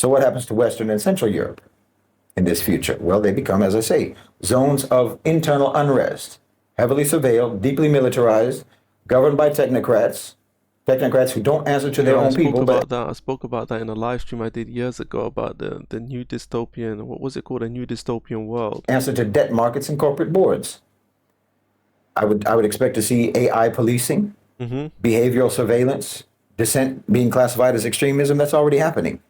So what happens to Western and Central Europe in this future? Well, they become, as I say, zones of internal unrest, heavily surveilled, deeply militarized, governed by technocrats who don't answer to their Yeah, I own spoke people, but about that. I spoke about that in a live stream I did years ago about the new dystopian, what was it called? A new dystopian world. answer to debt markets and corporate boards. I would expect to see AI policing, Mm-hmm. behavioral surveillance, dissent being classified as extremism. That's already happening.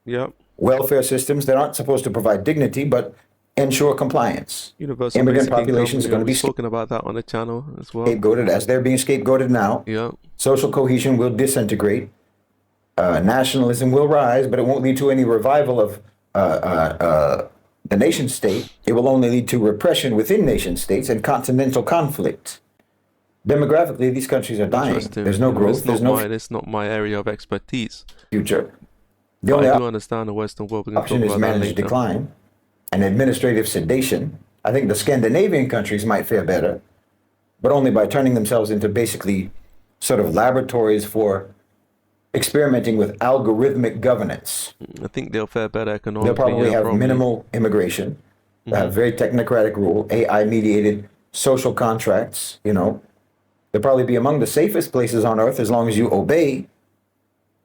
Yep. Welfare systems that aren't supposed to provide dignity but ensure compliance. Universal Immigrant basic income. populations are Yeah, going to we've be spoken about that on the channel as well. scapegoated as they're being scapegoated now. Yeah. Social cohesion will disintegrate. Nationalism will rise, but it won't lead to any revival of the nation state. It will only lead to repression within nation states and continental conflict. Demographically, these countries are dying. Interesting. There's no growth. There's no It's not my area of expertise. future. The But only I do understand the Western world. We can option talk is about that managed later. decline and administrative sedation. I think the Scandinavian countries might fare better, but only by turning themselves into basically sort of laboratories for experimenting with algorithmic governance. I think they'll fare better economically. They'll probably yeah, have probably. minimal immigration, have very technocratic rule, AI mediated social contracts, you know. They'll probably be among the safest places on earth as long as you obey,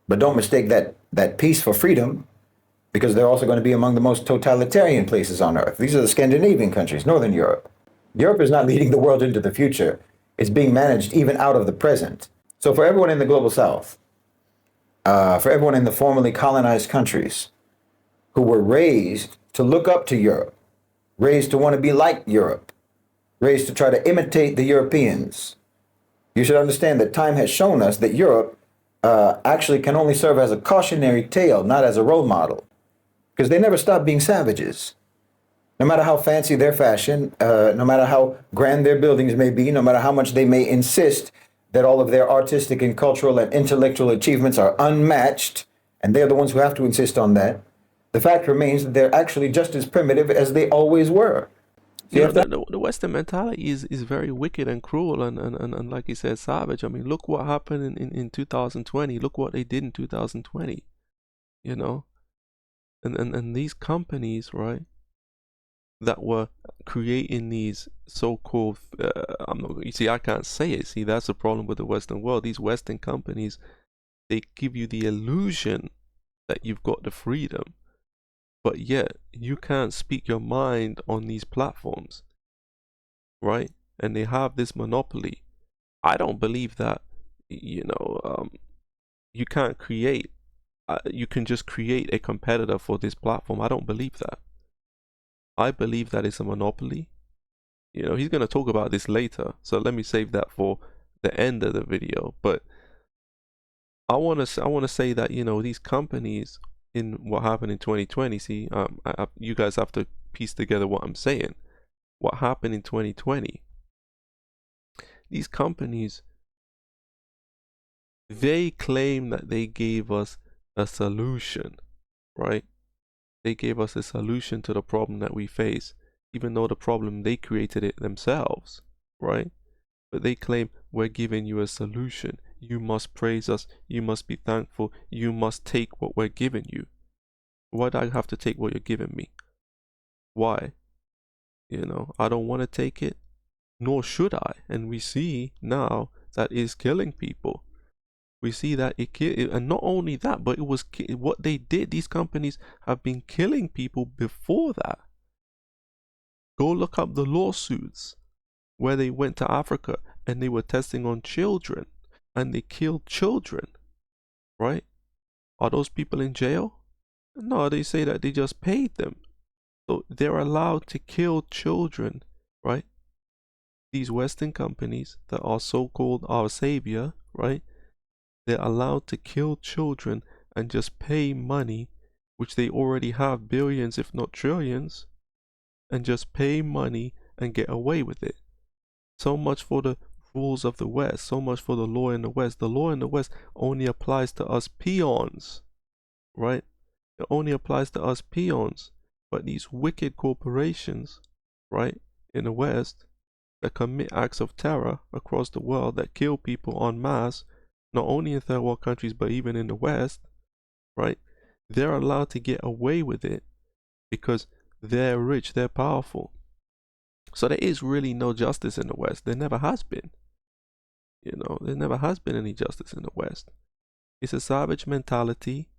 but don't mistake that peace for freedom, because they're also going to be among the most totalitarian places on earth. These are the Scandinavian countries, Northern Europe. Europe is not leading the world into the future. It's being managed even out of the present. So for everyone in the global south, for everyone in the formerly colonized countries who were raised to look up to Europe, raised to want to be like Europe, raised to try to imitate the Europeans, you should understand that time has shown us that Europe actually can only serve as a cautionary tale, not as a role model, because they never stop being savages. No matter how fancy their fashion, no matter how grand their buildings may be, no matter how much they may insist that all of their artistic and cultural and intellectual achievements are unmatched, and they're the ones who have to insist on that, the fact remains that they're actually just as primitive as they always were. You know, the Western mentality is very wicked and cruel and like you said, savage. I mean, look what happened in 2020. Look what they did in 2020. You know? And these companies, right, that were creating these so-called you see, I can't say it. See, that's the problem with the Western world. These Western companies, they give you the illusion that you've got the freedom, but yet you can't speak your mind on these platforms, right? And they have this monopoly. I don't believe that, you know, you can't create, you can just create a competitor for this platform. I don't believe that. I believe that it's a monopoly. You know, he's going to talk about this later, so let me save that for the end of the video. But I want to say that, you know, these companies, in what happened in 2020, see, you guys have to piece together what I'm saying. What happened in 2020? These companies, they claim that they gave us a solution, right? They gave us a solution to the problem that we face, even though the problem, they created it themselves, right? But they claim, we're giving you a solution. You must praise us. You must be thankful. You must take what we're giving you. Why do I have to take what you're giving me? Why? You know, I don't want to take it, nor should I. And we see now that it's killing people. We see that and not only that, but it was what they did. These companies have been killing people before that. Go look up the lawsuits where they went to Africa and they were testing on children and they killed children, right? Are those people in jail? No, they say that they just paid them. So they're allowed to kill children, right? These Western companies that are so-called our savior, right? They're allowed to kill children and just pay money, which they already have billions, if not trillions, and just pay money and get away with it. So much for the rules of the West, so much for the law in the West. The law in the West only applies to us peons, right? It only applies to us peons. But these wicked corporations, right, in the West, that commit acts of terror across the world, that kill people en masse, not only in third world countries, but even in the West, right? they're allowed to get away with it because they're rich, they're powerful. So there is really no justice in the West. There never has been. You know, there never has been any justice in the West. It's a savage mentality,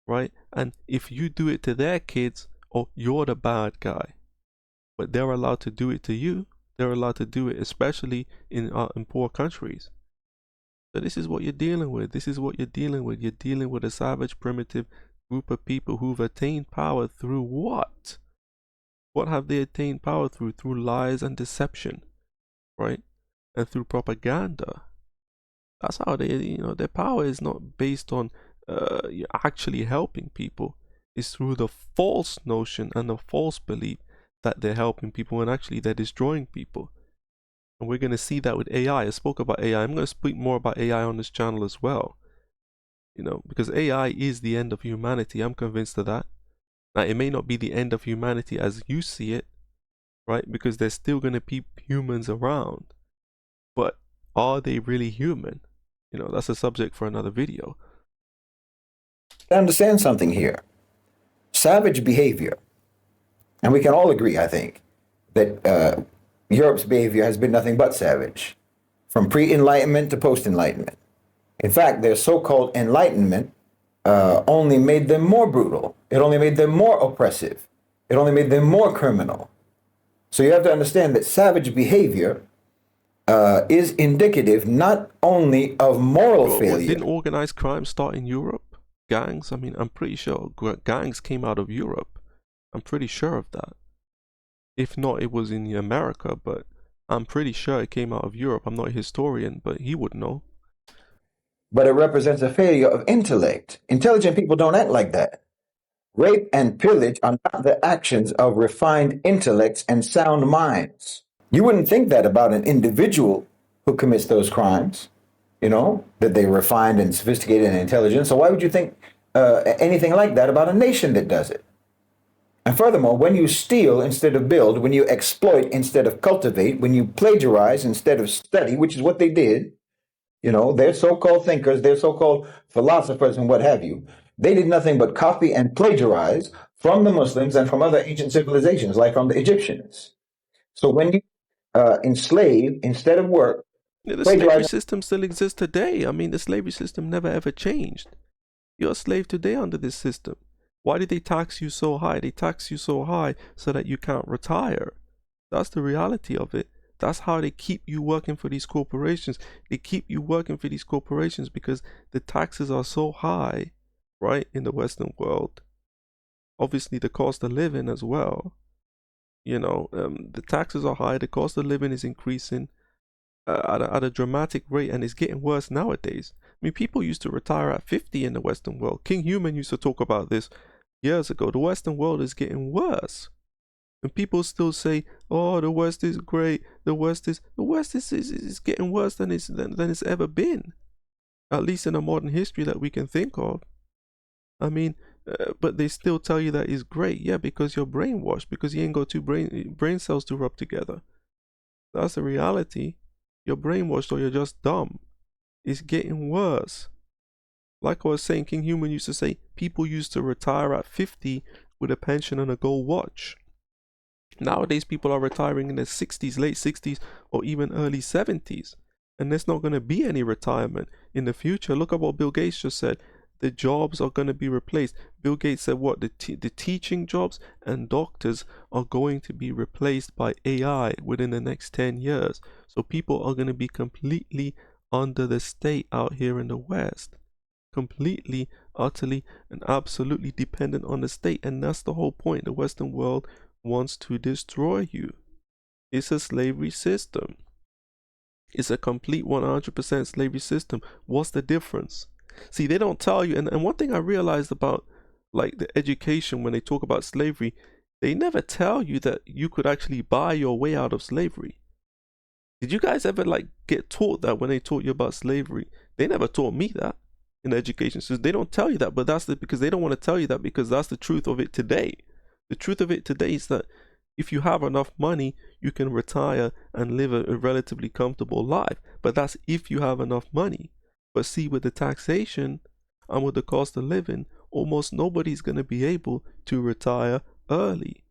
right? And if you do it to their kids, oh, you're the bad guy. But they're allowed to do it to you. They're allowed to do it, especially in poor countries. So this is what you're dealing with. This is what you're dealing with. You're dealing with a savage, primitive group of people who've attained power through what? What have they attained power through? Through lies and deception, right? And through propaganda. That's how they, you know, their power is not based on actually helping people. It's through the false notion and the false belief that they're helping people when actually they're destroying people. And we're going to see that with AI. I spoke about AI. I'm going to speak more about AI on this channel as well. You know, because AI is the end of humanity. I'm convinced of that. Now, it may not be the end of humanity as you see it, right? Because there's still going to be humans around. But are they really human? You know, that's a subject for another video. Understand something here. Savage behavior, and we can all agree, I think, that Europe's behavior has been nothing but savage, from pre-Enlightenment to post-Enlightenment. In fact, their so-called Enlightenment only made them more brutal. It only made them more oppressive. It only made them more criminal. So you have to understand that savage behavior is indicative not only of moral failure. Didn't organized crime start in Europe? Gangs? I mean, I'm pretty sure gangs came out of Europe. I'm pretty sure of that. If not, it was in America, but I'm pretty sure it came out of Europe. I'm not a historian, but he would know. But it represents a failure of intellect. Intelligent people don't act like that. Rape and pillage are not the actions of refined intellects and sound minds. You wouldn't think that about an individual who commits those crimes, you know, that they're refined and sophisticated and intelligent. So why would you think anything like that about a nation that does it? And furthermore, when you steal instead of build, when you exploit instead of cultivate, when you plagiarize instead of study, which is what they did, you know, they're so-called thinkers, they're so-called philosophers and what have you. They did nothing but copy and plagiarize from the Muslims and from other ancient civilizations, like from the Egyptians. So when you enslave instead of work, yeah, the slavery system still exists today. I mean, the slavery system never ever changed. You're a slave today under this system. Why did they tax you so high? They tax you so high so that you can't retire. That's the reality of it. That's how they keep you working for these corporations. They keep you working for these corporations because the taxes are so high, right, in the Western world. Obviously, the cost of living as well. You know, the taxes are high. The cost of living is increasing at a dramatic rate, and it's getting worse nowadays. I mean, people used to retire at 50 in the Western world. King Human used to talk about this years ago. The Western world is getting worse. And people still say, oh, the West is great. The West is getting worse than it's ever been. At least in a modern history that we can think of. I mean, but they still tell you that it's great. Yeah, because you're brainwashed. Because you ain't got two brain cells to rub together. That's the reality. You're brainwashed or you're just dumb. It's getting worse. Like I was saying, King Human used to say, people used to retire at 50 with a pension and a gold watch. Nowadays, people are retiring in their 60s, late 60s, or even early 70s. And there's not going to be any retirement in the future. Look at what Bill Gates just said. The jobs are going to be replaced. Bill Gates said what? The teaching jobs and doctors are going to be replaced by AI within the next 10 years. So people are going to be completely under the state out here in the West. Completely, utterly, and absolutely dependent on the state. And that's the whole point. The Western world wants to destroy you. It's a slavery system. It's a complete 100% slavery system. What's the difference? See, they don't tell you, and one thing I realized about like the education when they talk about slavery, they never tell you that you could actually buy your way out of slavery. Did you guys ever like get taught that when they taught you about slavery? They never taught me that in the education system. They don't tell you that, but that's because they don't want to tell you that because that's the truth of it today. The truth of it today is that if you have enough money, you can retire and live a relatively comfortable life. But that's if you have enough money. But see, with the taxation and with the cost of living, almost nobody's gonna be able to retire early.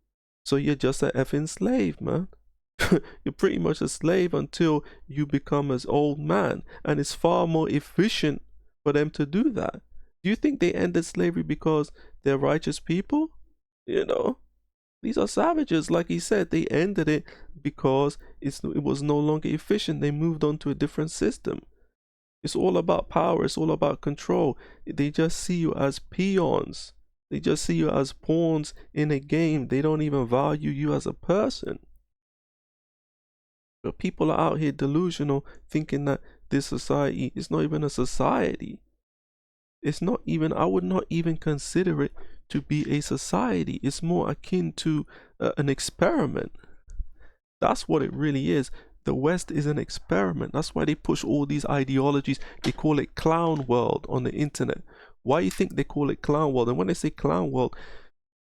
So you're just an effing slave, man. You're pretty much a slave until you become an old man, and it's far more efficient for them to do that. Do you think they ended slavery because they're righteous people? You know, these are savages. Like he said, they ended it because it was no longer efficient. They moved on to a different system. It's all about power. It's all about control. They just see you as peons. They just see you as pawns in a game. They don't even value you as a person. But people are out here delusional, thinking that this society is not even a society. It's not even, I would not even consider it to be a society. It's more akin to an experiment. That's what it really is. The West is an experiment. That's why they push all these ideologies. They call it clown world on the internet. Why do you think they call it clown world? And when they say clown world,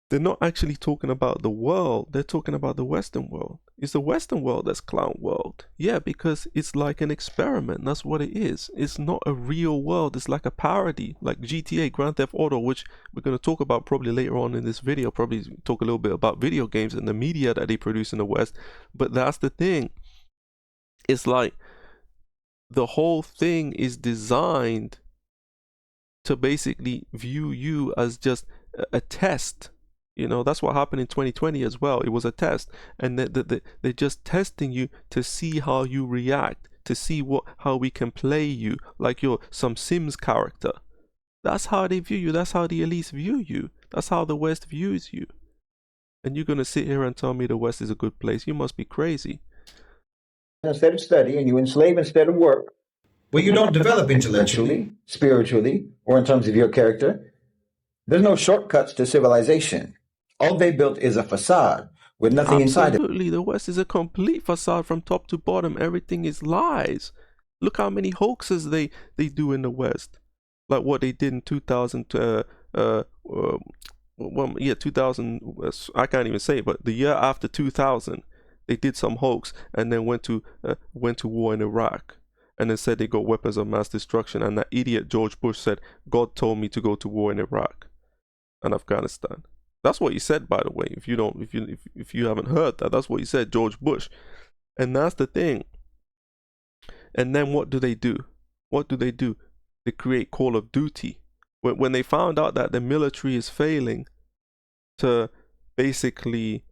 they're not actually talking about the world. They're talking about the Western world. It's the Western world that's clown world. Yeah, because it's like an experiment. That's what it is. It's not a real world. It's like a parody, like GTA, Grand Theft Auto, which we're going to talk about probably later on in this video. Probably talk a little bit about video games and the media that they produce in the West. But that's the thing. It's like the whole thing is designed to basically view you as just a test. You know, that's what happened in 2020 as well. It was a test, and they're just testing you to see how you react, to see how we can play you like you're some Sims character. That's how they view you. That's how the elites view you. That's how the West views you. And you're gonna sit here and tell me the West is a good place? You must be crazy. Instead of study, and you enslave instead of work, well, you don't develop intellectually, spiritually, or in terms of your character. There's no shortcuts to civilization. All they built is a facade with nothing inside it. Absolutely, the West is a complete facade from top to bottom. Everything is lies. Look how many hoaxes they do in the West, like what they did in 2000. 2000. I can't even say it, but the year after 2000, they did some hoax and then went to war in Iraq, and then said they got weapons of mass destruction. And that idiot George Bush said, "God told me to go to war in Iraq and Afghanistan." That's what he said, by the way. If you haven't heard that, that's what he said, George Bush. And that's the thing. And then what do they do? What do they do? They create Call of Duty. When they found out that the military is failing to basically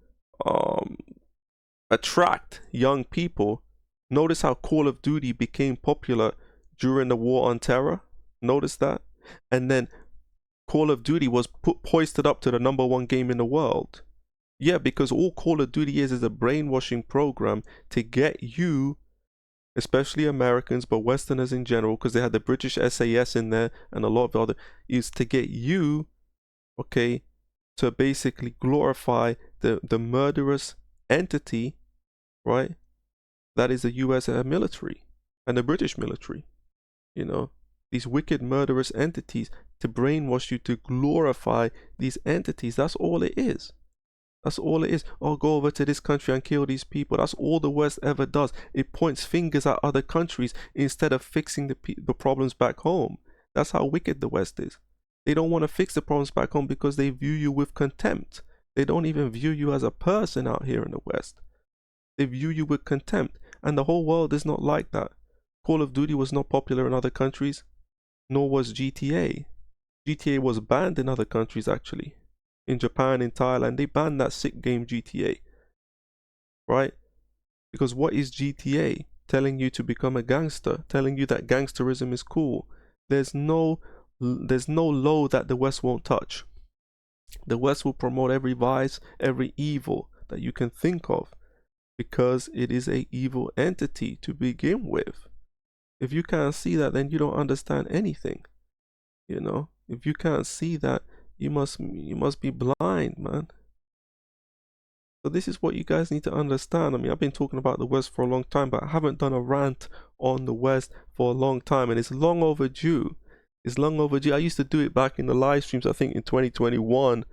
attract young people, notice how Call of Duty became popular during the war on terror. Notice that? And then Call of Duty was hoisted up to the #1 game in the world. Yeah, because all Call of Duty is a brainwashing program to get you, especially Americans, but Westerners in general, because they had the British SAS in there and a lot of other, is to get you, okay, to basically glorify the murderous entity, right? That is the US military and the British military, you know, these wicked murderous entities, to brainwash you to glorify these entities. That's all it is. That's all it is. Oh, go over to this country and kill these people. That's all the West ever does. It points fingers at other countries instead of fixing the problems back home. That's how wicked the West is. They don't want to fix the problems back home because they view you with contempt. They don't even view you as a person out here in the West. They view you with contempt. And the whole world is not like that. Call of Duty was not popular in other countries, nor was GTA. GTA was banned in other countries, actually. In Japan, in Thailand, they banned that sick game GTA. Right? Because what is GTA? Telling you to become a gangster, telling you that gangsterism is cool. There's no low that the West won't touch. The West will promote every vice, every evil that you can think of, because it is an evil entity to begin with. If you can't see that, then you don't understand anything. You know, if you can't see that, you must be blind, man. So this is what you guys need to understand. I mean, I've been talking about the West for a long time, but I haven't done a rant on the West for a long time, and it's long overdue. It's long overdue. I used to do it back in the live streams. I think in 2021,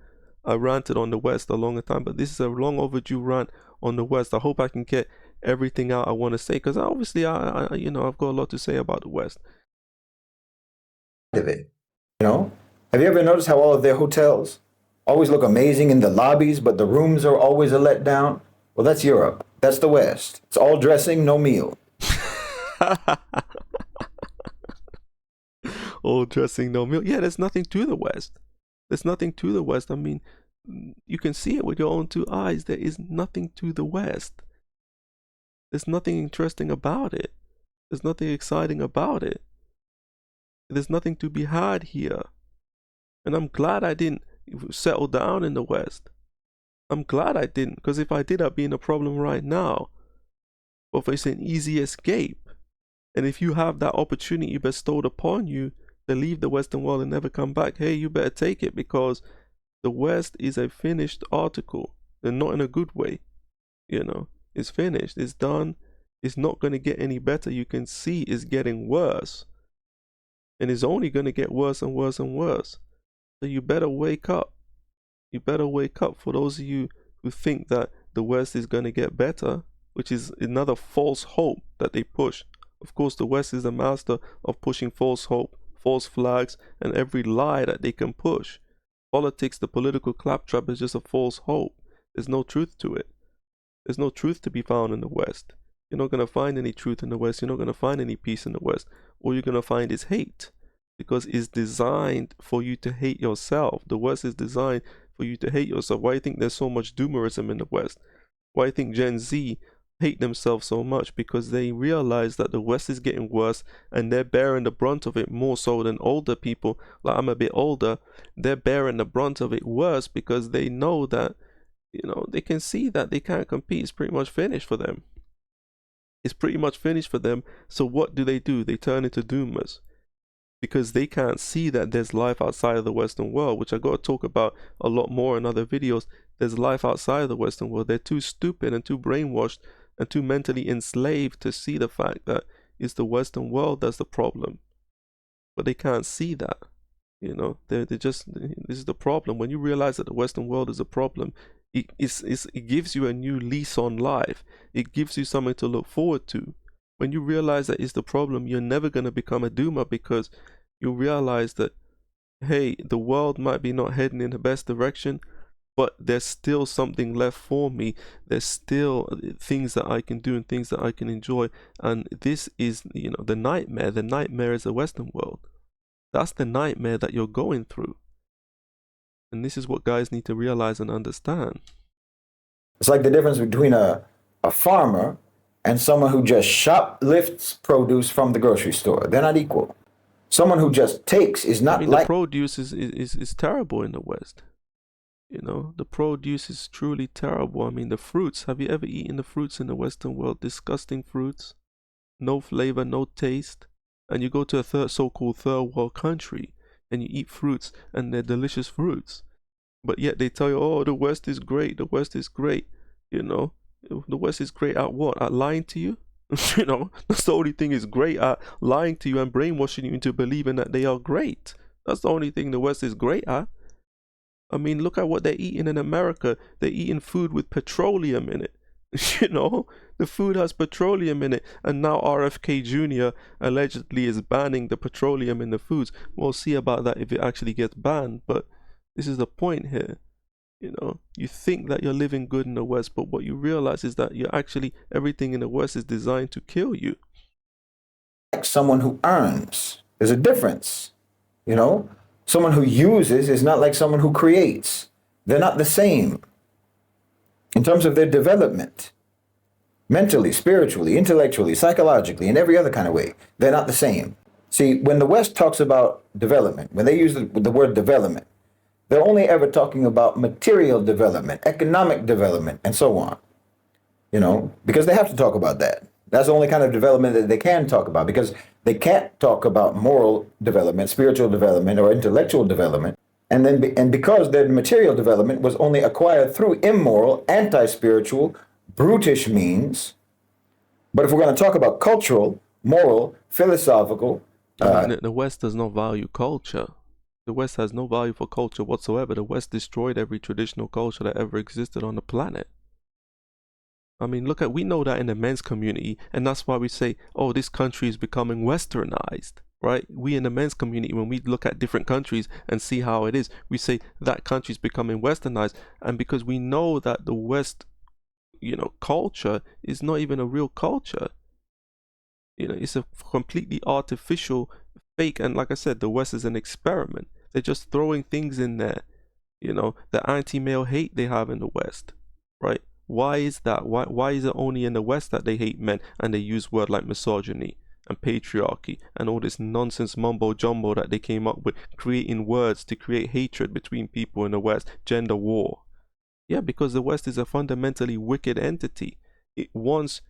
I ranted on the West a longer time, but this is a long overdue rant on the West. I hope I can get everything out I want to say, because obviously, I've got a lot to say about the West. Of it, you know, Have you ever noticed how all of their hotels always look amazing in the lobbies, but the rooms are always a letdown? Well, that's Europe. That's the West. It's all dressing, no meal. All dressing, no meal. Yeah, there's nothing to the West. There's nothing to the West. I mean, you can see it with your own two eyes. There is nothing to the West. There's nothing interesting about it. There's nothing exciting about it. There's nothing to be had here. And I'm glad I didn't settle down in the West. I'm glad I didn't, because if I did, I'd be in a problem right now. But it's an easy escape. And if you have that opportunity bestowed upon you to leave the Western world and never come back, hey, you better take it, because the West is a finished article. And not in a good way. You know, it's finished, it's done. It's not going to get any better. You can see it's getting worse. And it's only going to get worse and worse and worse. So you better wake up. You better wake up, for those of you who think that the West is going to get better, which is another false hope that they push. Of course, the West is the master of pushing false hope, false flags, and every lie that they can push. Politics, the political claptrap, is just a false hope. There's no truth to it. There's no truth to be found in the West. You're not going to find any truth in the West. You're not going to find any peace in the West. All you're going to find is hate, because it's designed for you to hate yourself. The West is designed for you to hate yourself. Why do you think there's so much doomerism in the West? Why do you think Gen Z hate themselves so much? Because they realize that the West is getting worse, and they're bearing the brunt of it more so than older people. Like, I'm a bit older. They're bearing the brunt of it worse because they know that, you know, they can see that they can't compete. It's pretty much finished for them. It's pretty much finished for them. So what do? They turn into doomers, because they can't see that there's life outside of the Western world, which I got to talk about a lot more in other videos. There's life outside of the Western world. They're too stupid and too brainwashed and too mentally enslaved to see the fact that it's the Western world that's the problem. But they can't see that. You know, they're just, this is the problem. When you realize that the Western world is a problem, it gives you a new lease on life. It gives you something to look forward to. When you realize that it's the problem, you're never going to become a doomer, because you realize that, hey, the world might be not heading in the best direction, but there's still something left for me. There's still things that I can do and things that I can enjoy. And this is, you know, the nightmare. The nightmare is the Western world. That's the nightmare that you're going through. And this is what guys need to realize and understand. It's like the difference between a farmer and someone who just shoplifts produce from the grocery store. They're not equal. Someone who just takes is not, I mean, like... The produce is terrible in the West. You know, the produce is truly terrible. I mean, the fruits. Have you ever eaten the fruits in the Western world? Disgusting fruits. No flavor, no taste. And you go to a so-called third world country and you eat fruits, and they're delicious fruits. But yet they tell you, oh, the West is great. The West is great. You know, the West is great at what? At lying to you? You know, that's the only thing is great at, lying to you and brainwashing you into believing that they are great. That's the only thing the West is great at. I mean, look at what they're eating in America. They're eating food with petroleum in it. You know, the food has petroleum in it, and now RFK Jr. allegedly is banning the petroleum in the foods. We'll see about that if it actually gets banned, but this is the point here. You know, you think that you're living good in the West, but what you realize is that you're actually, everything in the West is designed to kill you. Someone who earns. There's a difference, you know? Someone who uses is not like someone who creates. They're not the same in terms of their development. Mentally, spiritually, intellectually, psychologically, in every other kind of way. They're not the same. See, when the West talks about development, when they use the word development, they're only ever talking about material development, economic development, and so on. You know, because they have to talk about that. That's the only kind of development that they can talk about, because they can't talk about moral development, spiritual development, or intellectual development. And because their material development was only acquired through immoral, anti-spiritual, brutish means. But if we're going to talk about cultural, moral, philosophical... the West does not value culture. The West has no value for culture whatsoever. The West destroyed every traditional culture that ever existed on the planet. I mean, we know that in the men's community, and that's why we say, oh, this country is becoming westernized. right? We in the men's community, when we look at different countries and see how it is, we say that country's becoming westernized. And because we know that the West, culture is not even a real culture. It's a completely artificial, fake. And like I said, the West is an experiment. They're just throwing things in there. The anti-male hate they have in the West, right? Why is that? Why is it only in the West that they hate men and they use words like misogyny and patriarchy and all this nonsense mumbo jumbo that they came up with, creating words to create hatred between people in the West, gender war? Yeah, because the West is a fundamentally wicked entity. It wants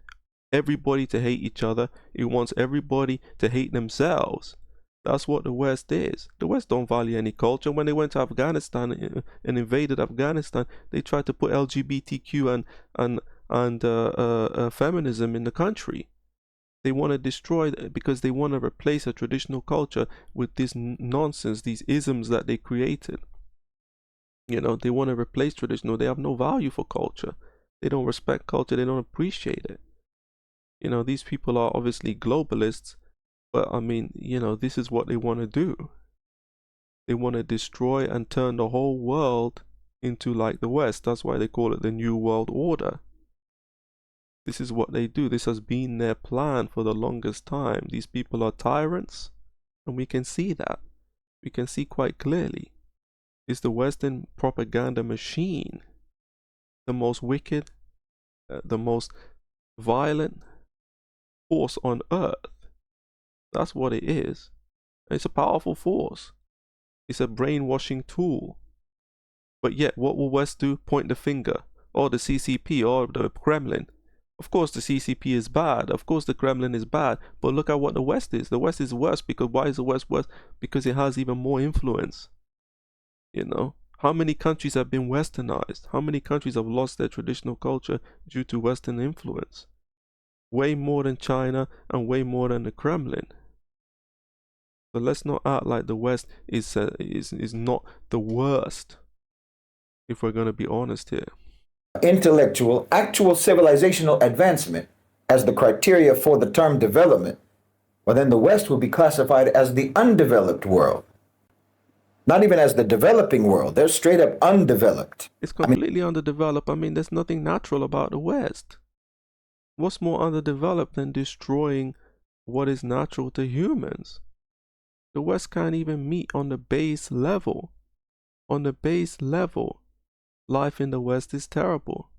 everybody to hate each other. It wants everybody to hate themselves. That's what the West is. The West don't value any culture. When they went to Afghanistan and invaded Afghanistan, they tried to put LGBTQ and feminism in the country. They want to destroy it because they want to replace a traditional culture with this nonsense, these isms that they created. They want to replace traditional. They have no value for culture. They don't respect culture. They don't appreciate it. These people are obviously globalists, but I mean, this is what they want to do. They want to destroy and turn the whole world into like the West. That's why they call it the New World Order. This is what they do. This has been their plan for the longest time. These people are tyrants, and we can see that. We can see quite clearly. It's the Western propaganda machine, the most wicked, the most violent force on earth. That's what it is. It's a powerful force. It's a brainwashing tool. But yet, what will West do? Point the finger. Or the CCP, or the Kremlin. Of course the CCP is bad. Of course the Kremlin is bad. But look at what the West is. The West is worse. Because why is the West worse? Because it has even more influence. How many countries have been westernized? How many countries have lost their traditional culture due to Western influence? Way more than China and way more than the Kremlin. So let's not act like the West is not the worst, if we're going to be honest here. Intellectual, actual civilizational advancement as the criteria for the term development, well, then the West will be classified as the undeveloped world. Not even as the developing world. They're straight up undeveloped. It's completely underdeveloped. I mean, there's nothing natural about the West. What's more underdeveloped than destroying what is natural to humans? The West can't even meet on the base level. On the base level, life in the West is terrible.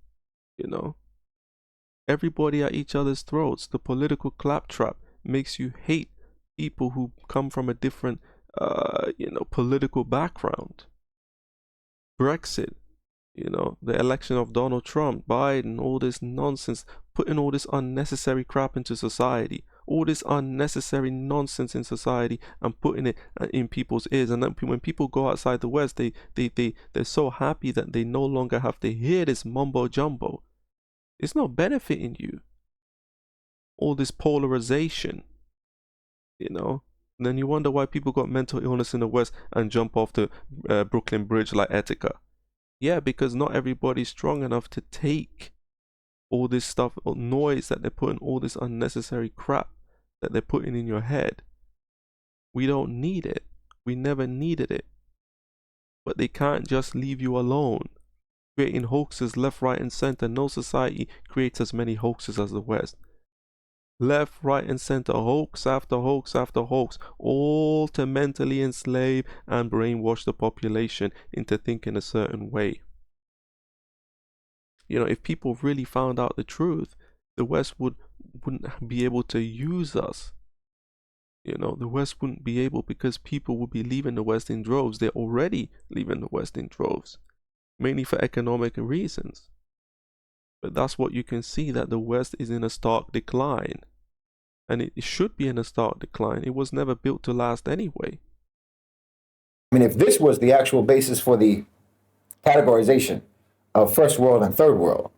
Everybody at each other's throats. The political claptrap makes you hate people who come from a different political background. Brexit, the election of Donald Trump, Biden, all this nonsense, putting all this unnecessary crap into society, all this unnecessary nonsense in society and putting it in people's ears. And then when people go outside the West, they're so happy that they no longer have to hear this mumbo jumbo. It's not benefiting you. All this polarization, And then you wonder why people got mental illness in the West and jump off the Brooklyn Bridge like Etika. Yeah, because not everybody's strong enough to take all this stuff or noise that they're putting, all this unnecessary crap that they're putting in your head. We don't need it. We never needed it. But they can't just leave you alone, creating hoaxes left, right, and center. No society creates as many hoaxes as the West. Left, right, and center, hoax after hoax after hoax, all to mentally enslave and brainwash the population into thinking a certain way. If people really found out the truth, the West wouldn't be able to use us. The West wouldn't be able, because people would be leaving the West in droves. They're already leaving the West in droves, mainly for economic reasons. But that's what you can see, that the West is in a stark decline. And it should be in a stark decline. It was never built to last anyway. I mean, if this was the actual basis for the categorization of first world and third world,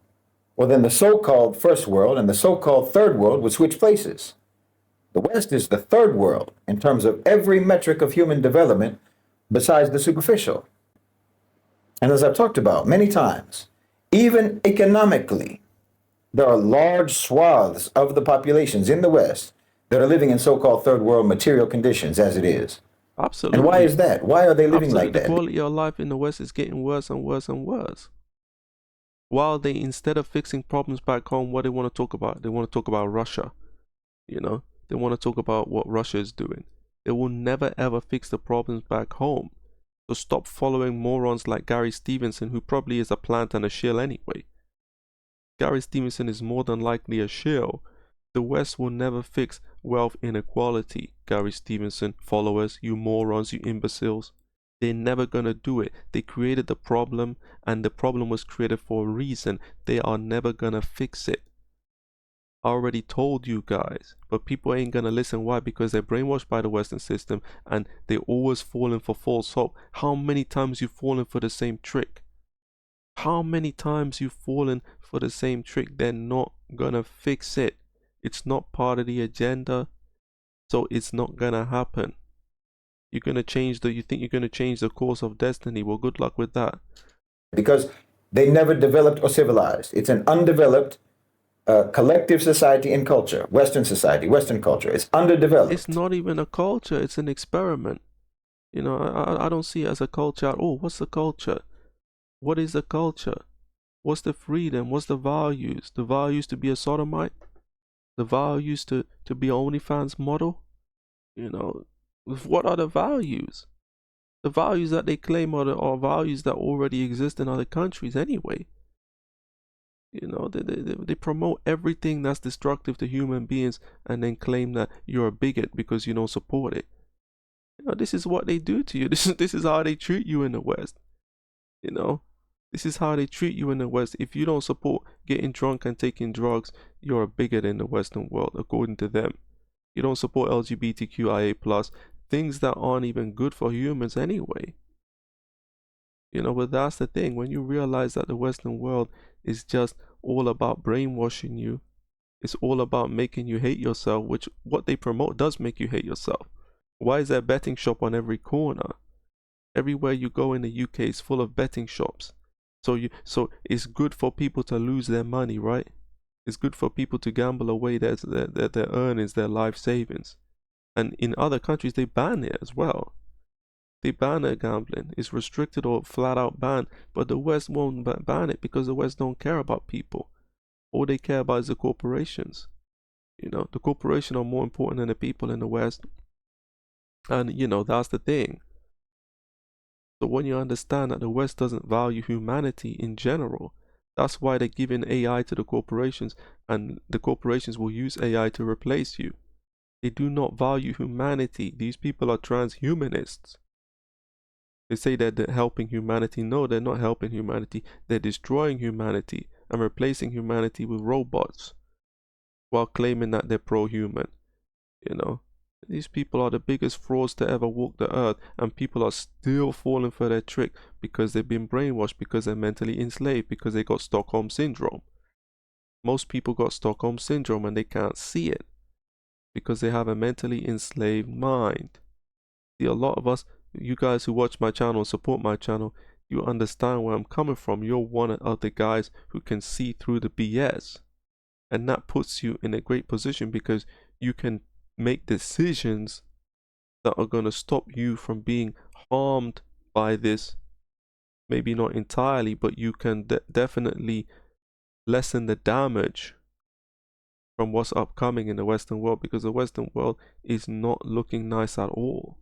well, then the so-called first world and the so-called third world would switch places. The West is the third world in terms of every metric of human development besides the superficial. And as I've talked about many times, even economically, there are large swaths of the populations in the West that are living in so-called third world material conditions as it is. Absolutely. And why is that? Why are they living like The that? quality of life in the West is getting worse and worse and worse. While they, instead of fixing problems back home, what they want to talk about? They want to talk about Russia. You know, they want to talk about what Russia is doing. They will never ever fix the problems back home. So stop following morons like Gary Stevenson, who probably is a plant and a shill anyway. Gary Stevenson is more than likely a shill. The West will never fix wealth inequality. Gary Stevenson followers, you morons, you imbeciles. They're never gonna do it. They created the problem, and the problem was created for a reason. They are never gonna fix it. I already told you guys, but people ain't gonna listen. Why? Because they're brainwashed by the Western system, and they always falling for false hope. How many times you fallen for the same trick? How many times you fallen for the same trick? They're not gonna fix it. It's not part of the agenda, so it's not gonna happen. You think you're gonna change the course of destiny? Well, good luck with that. Because they never developed or civilized. It's an undeveloped collective society and culture. Western society, Western culture. It's underdeveloped. It's not even a culture. It's an experiment. You know, I don't see it as a culture at all. What's the culture? What is the culture? What's the freedom? What's the values? The values to be a sodomite? The values to be an OnlyFans model? You know, what are the values? The values that they claim are values that already exist in other countries anyway. You know, they promote everything that's destructive to human beings and then claim that you're a bigot because you don't support it. You know, this is what they do to you. This is how they treat you in the West. You know, this is how they treat you in the West. If you don't support getting drunk and taking drugs, you're a bigot in the Western world, according to them. You don't support LGBTQIA+, things that aren't even good for humans anyway. You know, but that's the thing. When you realize that the Western world is just all about brainwashing you, it's all about making you hate yourself, which what they promote does make you hate yourself. Why is there a betting shop on every corner? Everywhere you go in the UK is full of betting shops. So it's good for people to lose their money, right? It's good for people to gamble away their earnings, their life savings. And in other countries, they ban it as well. They ban gambling. It's restricted or flat out banned. But the West won't ban it because the West don't care about people. All they care about is the corporations. You know, the corporations are more important than the people in the West. And, you know, that's the thing. So when you understand that the West doesn't value humanity in general, that's why they're giving AI to the corporations, and the corporations will use AI to replace you. They do not value humanity. These people are transhumanists. They say that they're helping humanity. No, they're not helping humanity. They're destroying humanity and replacing humanity with robots while claiming that they're pro-human. You know, these people are the biggest frauds to ever walk the earth, and people are still falling for their trick because they've been brainwashed, because they're mentally enslaved, because they got Stockholm Syndrome. Most people got Stockholm Syndrome and they can't see it because they have a mentally enslaved mind. See, a lot of us, you guys who watch my channel and support my channel, you understand where I'm coming from. You're one of the guys who can see through the BS. And that puts you in a great position because you can make decisions that are going to stop you from being harmed by this. Maybe not entirely, but you can definitely lessen the damage from what's upcoming in the Western world, because the Western world is not looking nice at all.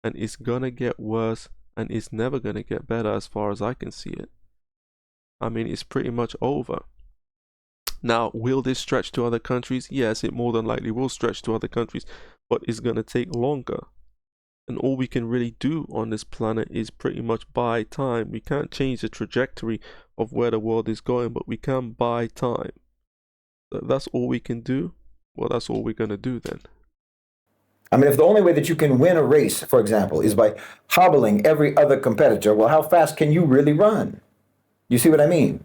And it's gonna get worse, and it's never gonna get better as far as I can see it. I mean, it's pretty much over. Now, will this stretch to other countries? Yes, it more than likely will stretch to other countries, but it's gonna take longer. And all we can really do on this planet is pretty much buy time. We can't change the trajectory of where the world is going, but we can buy time. So that's all we can do. Well, that's all we're gonna do then. I mean, if the only way that you can win a race, for example, is by hobbling every other competitor, well, how fast can you really run? You see what I mean?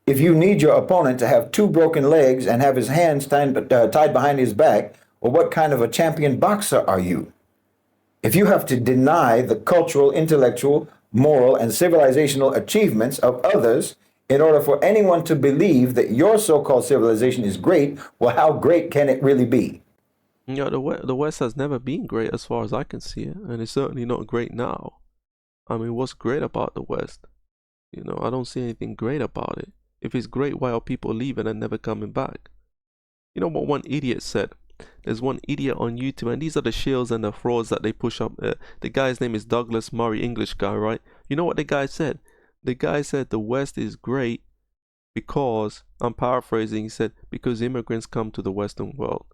If you need your opponent to have 2 broken legs and have his hands tied behind his back, well, what kind of a champion boxer are you? If you have to deny the cultural, intellectual, moral, and civilizational achievements of others in order for anyone to believe that your so-called civilization is great, well, how great can it really be? You know, the West has never been great as far as I can see it, and it's certainly not great now. I mean, what's great about the West? You know, I don't see anything great about it. If it's great, why are people leaving and never coming back? You know what one idiot said? There's one idiot on YouTube, and these are the shills and the frauds that they push up. The guy's name is Douglas Murray, English guy, right? You know what the guy said? The guy said the West is great because, I'm paraphrasing, he said, because immigrants come to the Western world.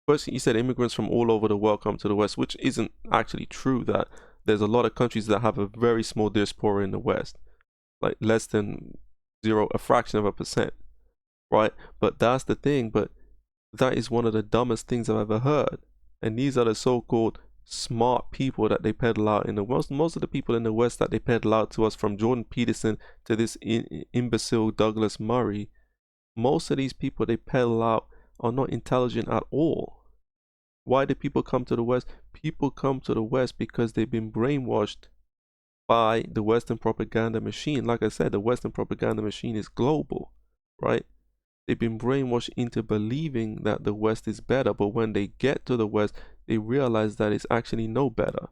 First, he said immigrants from all over the world come to the West, which isn't actually true. That there's a lot of countries that have a very small diaspora in the West, like less than a fraction of a percent, right? But that's the thing. But that is one of the dumbest things I've ever heard. And these are the so-called smart people that they peddle out in the West. Most of the people in the West that they peddle out to us, from Jordan Peterson to this imbecile Douglas Murray, most of these people they peddle out are not intelligent at all. Why do people come to the West? People come to the West because they've been brainwashed by the Western propaganda machine. Like I said, the Western propaganda machine is global, right? They've been brainwashed into believing that the West is better, but when they get to the West, they realize that it's actually no better.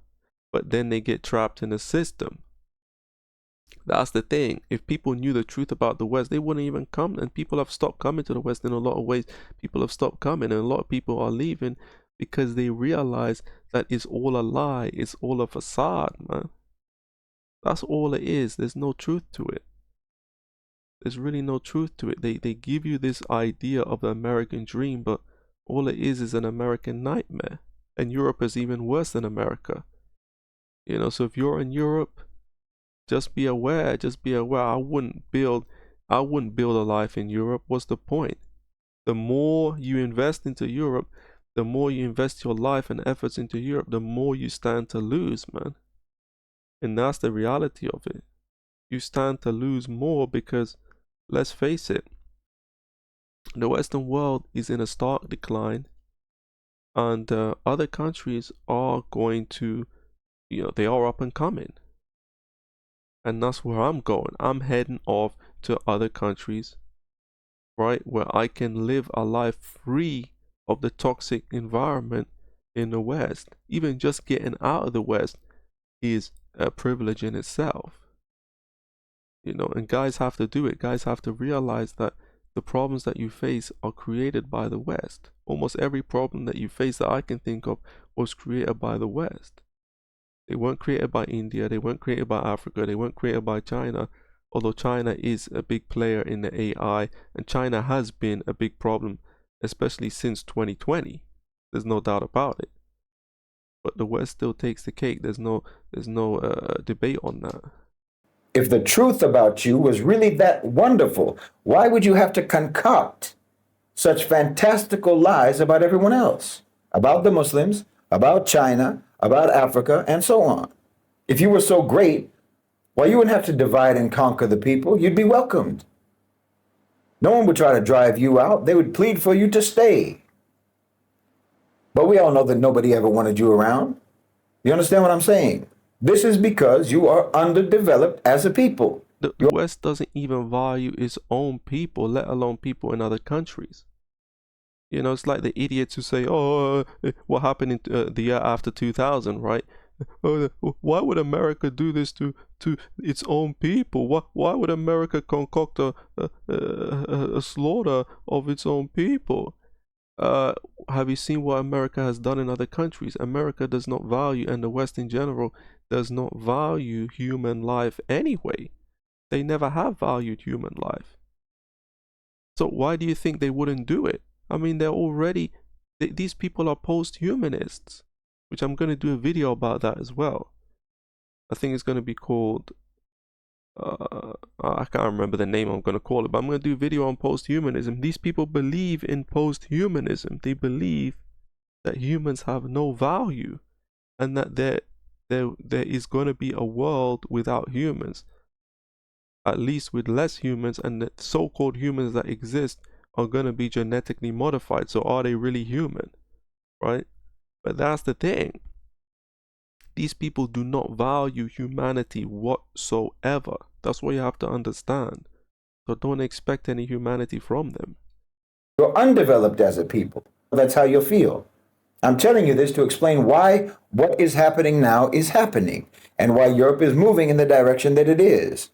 But then they get trapped in the system. That's the thing. If people knew the truth about the West, they wouldn't even come. And people have stopped coming to the West in a lot of ways. People have stopped coming, and a lot of people are leaving because they realize that it's all a lie. It's all a facade, man. That's all it is. There's no truth to it. There's really no truth to it. They give you this idea of the American dream, but all it is an American nightmare. And Europe is even worse than America. You know, so if you're in Europe, just be aware. I wouldn't build a life in Europe. What's the point? The more you invest into Europe, the more you invest your life and efforts into Europe, the more you stand to lose, man. And that's the reality of it. You stand to lose more because, let's face it, the Western world is in a stark decline, and other countries are going to, they are up and coming. And that's where I'm going. I'm heading off to other countries, right, where I can live a life free of the toxic environment in the West. Even just getting out of the West is a privilege in itself. And guys have to do it. Guys have to realize that the problems that you face are created by the West. Almost every problem that you face that I can think of was created by the West. They weren't created by India. They weren't created by Africa. They weren't created by China. Although China is a big player in the AI, and China has been a big problem, especially since 2020. There's no doubt about it. But the West still takes the cake. There's no debate on that. If the truth about you was really that wonderful, why would you have to concoct such fantastical lies about everyone else? About the Muslims, about China, about Africa, and so on. If you were so great, why, you wouldn't have to divide and conquer the people. You'd be welcomed. No one would try to drive you out. They would plead for you to stay. But we all know that nobody ever wanted you around. You understand what I'm saying? This is because you are underdeveloped as a people. The West doesn't even value its own people, let alone people in other countries. It's like the idiots who say, what happened in the year after 2000, right? Why would America do this to its own people? Why would America concoct a slaughter of its own people? Have you seen what America has done in other countries? America does not value, and the West in general does not value human life anyway. They never have valued human life. So why do you think they wouldn't do it? I mean, these people are post-humanists, which I'm going to do a video about that as well. I think it's going to be called, I can't remember the name I'm going to call it, but I'm going to do a video on post-humanism. These people believe in post-humanism. They believe that humans have no value, and that there is going to be a world without humans, at least with less humans, and the so-called humans that exist are going to be genetically modified. So are they really human, right? But that's the thing. These people do not value humanity whatsoever. That's what you have to understand. So don't expect any humanity from them. You're undeveloped as a people. That's how you feel. I'm telling you this to explain why what is happening now is happening and why Europe is moving in the direction that it is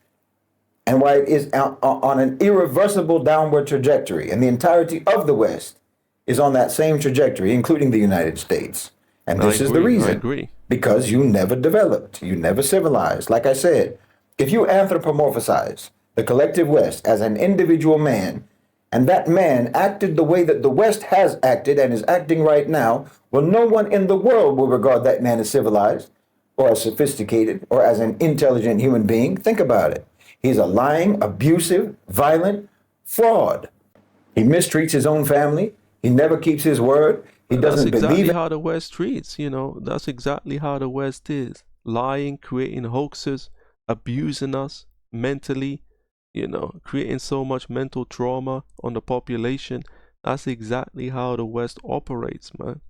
and why it is on an irreversible downward trajectory. And the entirety of the West is on that same trajectory, including the United States. And this is the reason. I agree. Because you never developed, you never civilized. Like I said, if you anthropomorphize the collective West as an individual man, and that man acted the way that the West has acted and is acting right now, well, no one in the world will regard that man as civilized or as sophisticated or as an intelligent human being. Think about it. He's a lying, abusive, violent fraud. He mistreats his own family. He never keeps his word. He doesn't That's exactly believe how the West treats, you know. That's exactly how the West is. Lying, creating hoaxes, abusing us mentally, you know, creating so much mental trauma on the population. That's exactly how the West operates, man.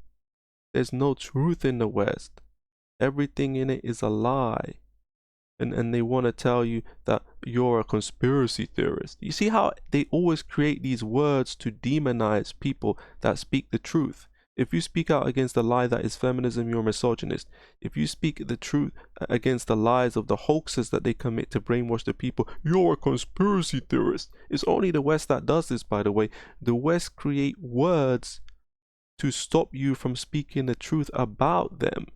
There's no truth in the West. Everything in it is a lie. And they want to tell you that you're a conspiracy theorist. You see how they always create these words to demonize people that speak the truth. If you speak out against the lie that is feminism, you're a misogynist. If you speak the truth against the lies of the hoaxes that they commit to brainwash the people, you're a conspiracy theorist. It's only the West that does this, by the way. The West create words to stop you from speaking the truth about them.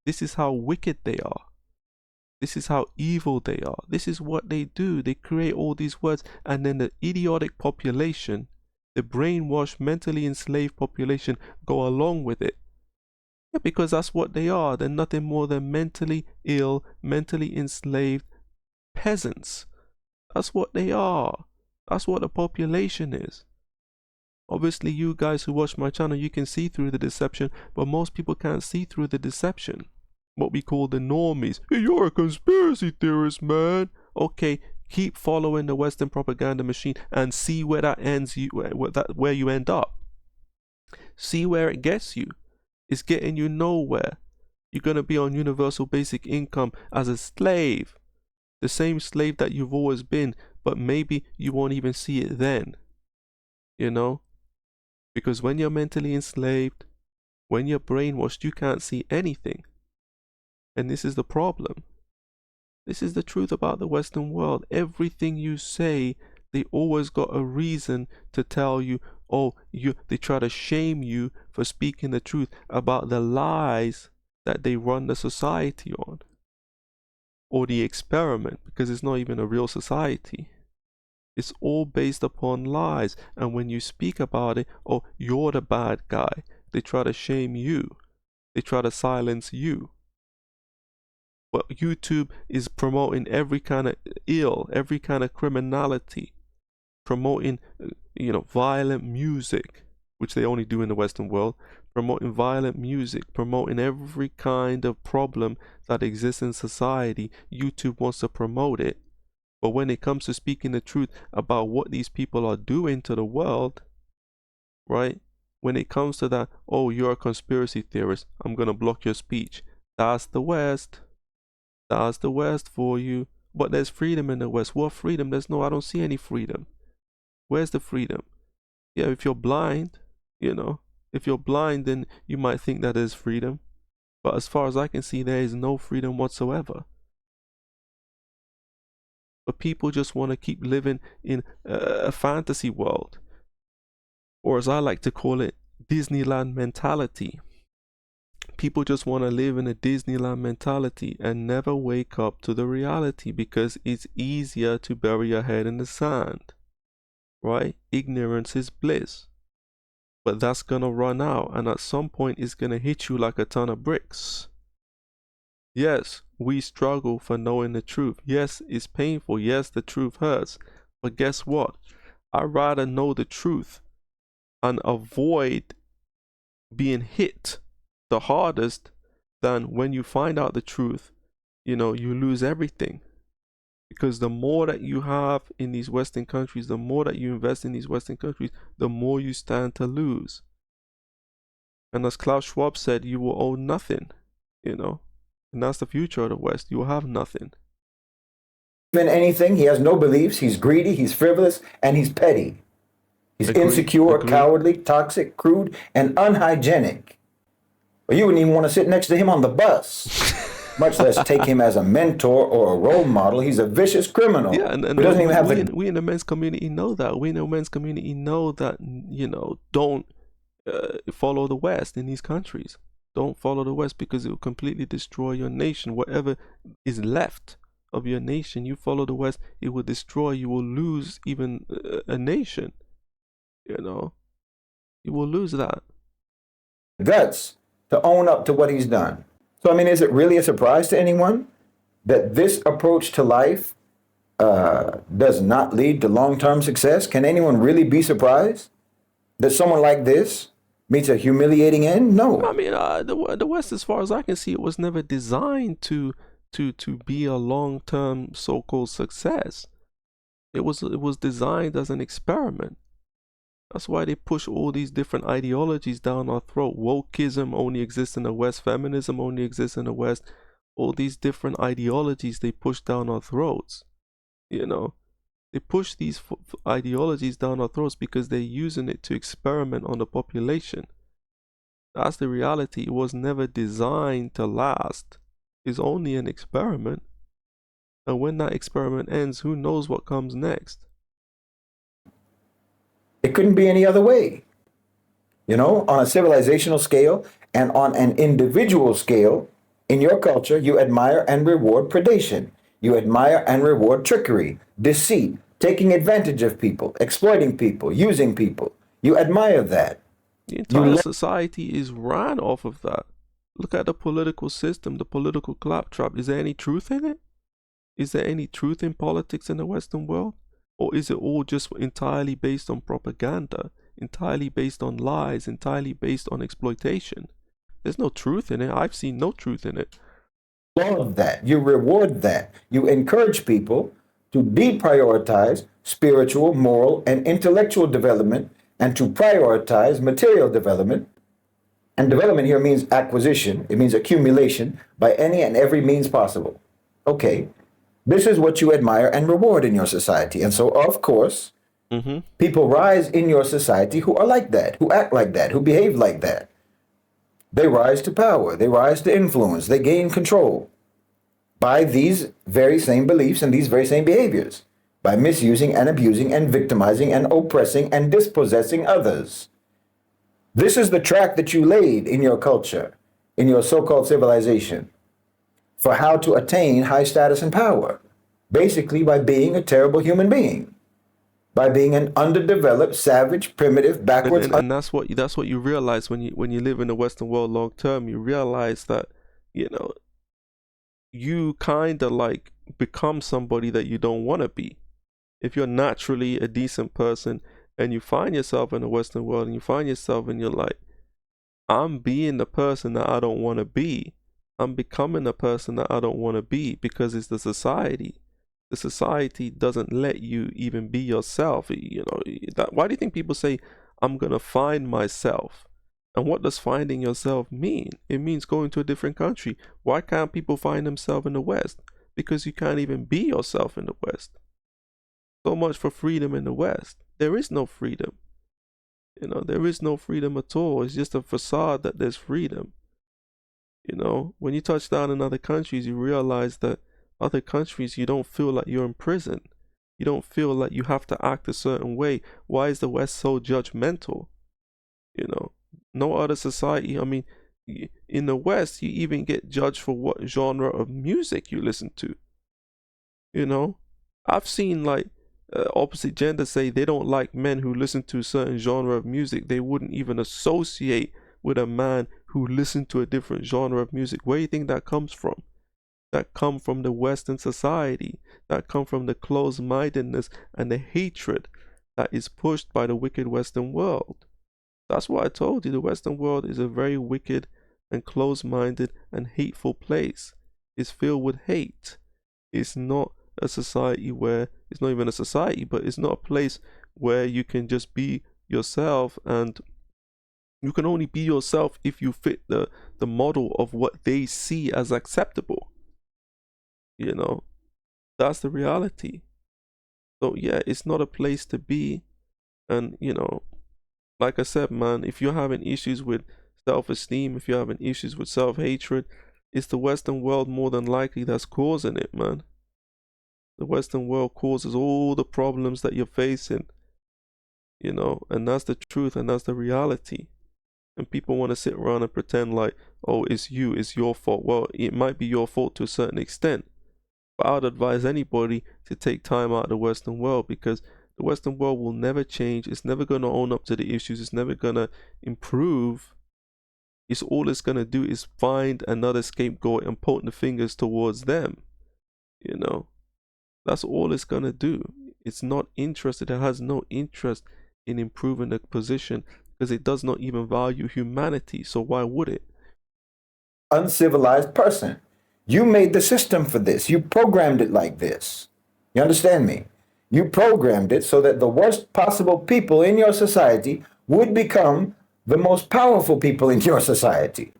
This is how wicked they are. This is how evil they are. This is what they do. They create all these words, and then the idiotic population, the brainwashed, mentally enslaved population, go along with it. Yeah, because that's what they are. They're nothing more than mentally ill, mentally enslaved peasants. That's what they are. That's what the population is. Obviously, you guys who watch my channel, you can see through the deception, but most people can't see through the deception. What we call the normies. Hey, you're a conspiracy theorist, man. Okay, keep following the Western propaganda machine and see where that ends you, where you end up. See where it gets you. It's getting you nowhere. You're gonna be on universal basic income as a slave, the same slave that you've always been, but maybe you won't even see it then. You know, because when you're mentally enslaved, when you're brainwashed, you can't see anything. And this is the problem. This is the truth about the Western world. Everything you say, they always got a reason to tell you, oh, they try to shame you for speaking the truth about the lies that they run the society on. Or the experiment, because it's not even a real society. It's all based upon lies. And when you speak about it, oh, you're the bad guy. They try to shame you. They try to silence you. But YouTube is promoting every kind of ill, every kind of criminality, promoting, violent music, which they only do in the Western world, promoting violent music, promoting every kind of problem that exists in society. YouTube wants to promote it. But when it comes to speaking the truth about what these people are doing to the world, right? When it comes to that, oh, you're a conspiracy theorist, I'm going to block your speech. That's the West. That's the West for you. But there's freedom in the West. What freedom? I don't see any freedom. Where's the freedom? Yeah, if you're blind, if you're blind, then you might think that there's freedom. But as far as I can see, there is no freedom whatsoever. But people just want to keep living in a fantasy world. Or as I like to call it, Disneyland mentality. People just want to live in a Disneyland mentality and never wake up to the reality because it's easier to bury your head in the sand, right? Ignorance is bliss. But that's going to run out, and at some point it's going to hit you like a ton of bricks. Yes, we struggle for knowing the truth. Yes, it's painful. Yes, the truth hurts. But guess what? I'd rather know the truth and avoid being hit the hardest than when you find out the truth, you lose everything. Because the more that you have in these Western countries, the more that you invest in these Western countries, the more you stand to lose. And as Klaus Schwab said, you will own nothing, and that's the future of the West. You will have nothing. In anything, he has no beliefs, he's greedy, he's frivolous, and he's petty. He's insecure, cowardly, toxic, crude, and unhygienic. or you wouldn't even want to sit next to him on the bus, much less take him as a mentor or a role model. He's a vicious criminal. Yeah, and who doesn't even have we in the men's community know that. We in the men's community know that, you know, don't follow the West in these countries. Don't follow the West, because it will completely destroy your nation. Whatever is left of your nation, you follow the West, it will destroy. You will lose even a nation. You know, you will lose that. guts to own up to what he's done. So, I mean, is it really a surprise to anyone that this approach to life does not lead to long-term success? Can anyone really be surprised that someone like this meets a humiliating end? No. I mean, the West, as far as I can see, it was never designed to be a long-term so-called success. It was designed as an experiment. That's why they push all these different ideologies down our throat. Wokeism only exists in the West. Feminism only exists in the West. All these different ideologies they push down our throats. You know, they push these ideologies down our throats because they're using it to experiment on the population. That's the reality. It was never designed to last. It's only an experiment. And when that experiment ends, who knows what comes next? It couldn't be any other way. You know, on a civilizational scale and on an individual scale, in your culture, you admire and reward predation. You admire and reward trickery, deceit, taking advantage of people, exploiting people, using people. You admire that. The entire society is ran off of that. Look at the political system, the political claptrap. Is there any truth in it? Is there any truth in politics in the Western world? Or is it all just entirely based on propaganda, entirely based on lies, entirely based on exploitation? There's no truth in it. I've seen no truth in it. All of that. You reward that. You encourage people to deprioritize spiritual, moral, and intellectual development and to prioritize material development. And development here means acquisition. It means accumulation by any and every means possible. Okay. This is what you admire and reward in your society. And so, of course, people rise in your society who are like that, who act like that, who behave like that. They rise to power. They rise to influence. They gain control by these very same beliefs and these very same behaviors, by misusing and abusing and victimizing and oppressing and dispossessing others. This is the track that you laid in your culture, in your so-called civilization, for how to attain high status and power, basically by being a terrible human being, by being an underdeveloped, savage, primitive, backwards. And that's what you realize when you live in the Western world long term. You realize that, you know, you kind of like become somebody that you don't want to be. If you're naturally a decent person and you find yourself in the Western world and you find yourself and you're like, I'm being the person that I don't want to be. I'm becoming a person that I don't want to be because it's the society. The society doesn't let you even be yourself. You know, why do you think people say, I'm going to find myself? And what does finding yourself mean? It means going to a different country. Why can't people find themselves in the West? Because you can't even be yourself in the West. So much for freedom in the West. There is no freedom. You know, there is no freedom at all. It's just a facade that there's freedom. You know, when you touch down in other countries, you realize that other countries, you don't feel like you're in prison. You don't feel like you have to act a certain way. Why is the West so judgmental? You know, no other society. I mean, in the West, you even get judged for what genre of music you listen to. You know, I've seen like opposite gender say they don't like men who listen to a certain genre of music. They wouldn't even associate with a man who listened to a different genre of music. Where do you think that comes from? That come from the Western society. That come from the closed-mindedness and the hatred that is pushed by the wicked Western world. That's why I told you the Western world is a very wicked and closed-minded and hateful place. It's filled with hate. It's not a society where, it's not even a society, but it's not a place where you can just be yourself, and you can only be yourself if you fit the model of what they see as acceptable. You know, that's the reality. So yeah, it's not a place to be. And you know, like I said, man, if you're having issues with self-esteem, if you're having issues with self-hatred, it's the Western world more than likely that's causing it, man. The Western world causes all the problems that you're facing, you know, and that's the truth and that's the reality. And people want to sit around and pretend like, oh, it's you, it's your fault. Well, it might be your fault to a certain extent, but I would advise anybody to take time out of the Western world, because the Western world will never change. It's never going to own up to the issues. It's never going to improve. It's all it's going to do is find another scapegoat and point the fingers towards them. You know, that's all it's going to do. It's not interested. It has no interest in improving the position, because it does not even value humanity. So why would it? Uncivilized person. You made the system for this. You programmed it like this. You understand me? You programmed it so that the worst possible people in your society would become the most powerful people in your society.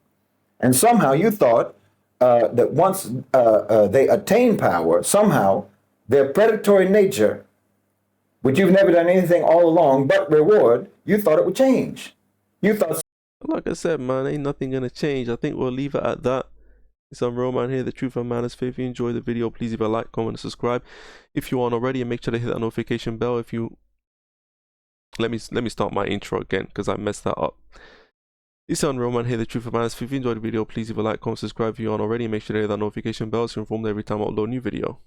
And somehow you thought that once they attain power, somehow their predatory nature, which you've never done anything all along but reward, you thought it would change. You thought... Like I said, man, ain't nothing gonna change. I think we'll leave it at that. It's Real Man here, the truth of man is faith. If you enjoyed the video, please leave a like, comment, and subscribe if you aren't already, and make sure to hit that notification bell. If you let me start my intro again, because I messed that up. It's Real Man here, the truth of man is faith. If you enjoyed the video, please leave a like, comment, subscribe if you aren't already, and make sure to hit that notification bell so you're informed every time I upload a new video.